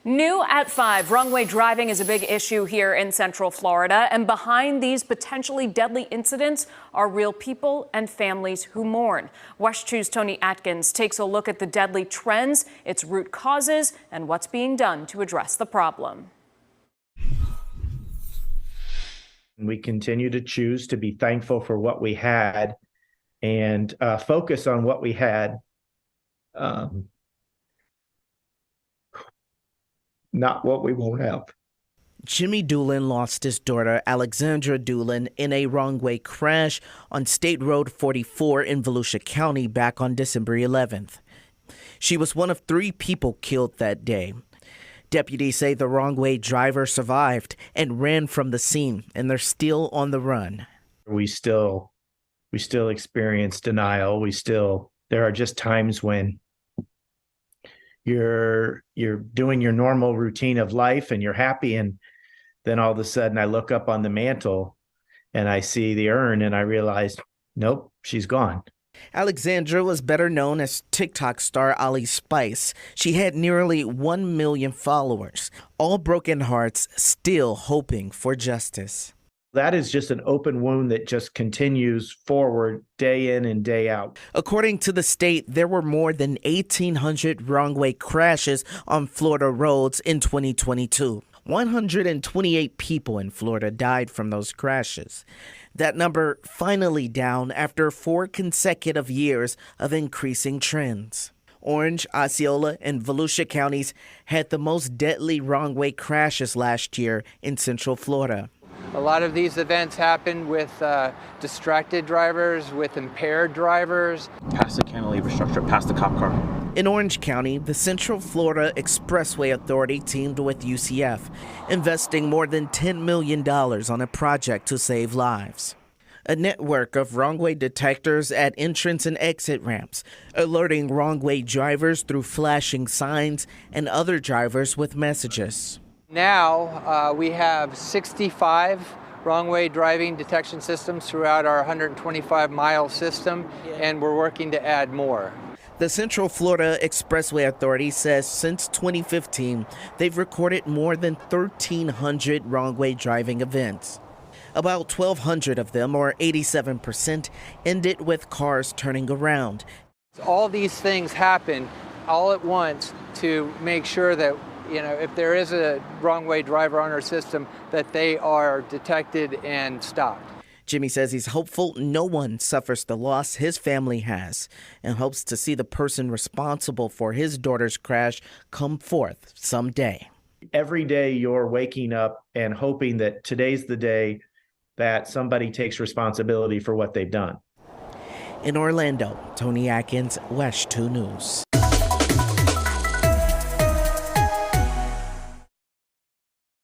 New at 5, wrong-way driving is a big issue here in Central Florida, and behind these potentially deadly incidents are real people and families who mourn. WESH 2's Tony Atkins takes a look at the deadly trends, its root causes, and what's being done to address the problem. We continue to choose to be thankful for what we had and focus on what we had. Not what we won't have. Jimmy Doolin lost his daughter, Alexandra Doolin, in a wrong-way crash on State Road 44 in Volusia County back on December 11th. She was one of 3 people killed that day. Deputies say the wrong-way driver survived and ran from the scene, and they're still on the run. We still experience denial. There are just times when you're doing your normal routine of life and you're happy, and then all of a sudden I look up on the mantle and I see the urn and I realize, nope, she's gone. Alexandra was better known as TikTok star Ali Spice. She had nearly 1 million followers, all broken hearts, still hoping for justice. That is just an open wound that just continues forward day in and day out. According to the state, there were more than 1,800 wrong-way crashes on Florida roads in 2022. 128 people in Florida died from those crashes. That number finally down after 4 consecutive years of increasing trends. Orange, Osceola, and Volusia counties had the most deadly wrong-way crashes last year in Central Florida. A lot of these events happen with distracted drivers, with impaired drivers. Past the cantilever structure, past the cop car. In Orange County, the Central Florida Expressway Authority teamed with UCF, investing more than $10 million on a project to save lives. A network of wrong-way detectors at entrance and exit ramps, alerting wrong-way drivers through flashing signs and other drivers with messages. Now we have 65 wrong-way driving detection systems throughout our 125-mile system, and we're working to add more. The Central Florida Expressway Authority says since 2015, they've recorded more than 1,300 wrong-way driving events. About 1,200 of them, or 87%, ended with cars turning around. All these things happen all at once to make sure that if there is a wrong-way driver on our system, that they are detected and stopped. Jimmy says he's hopeful no one suffers the loss his family has and hopes to see the person responsible for his daughter's crash come forth someday. Every day you're waking up and hoping that today's the day that somebody takes responsibility for what they've done. In Orlando, Tony Atkins, WESH 2 News.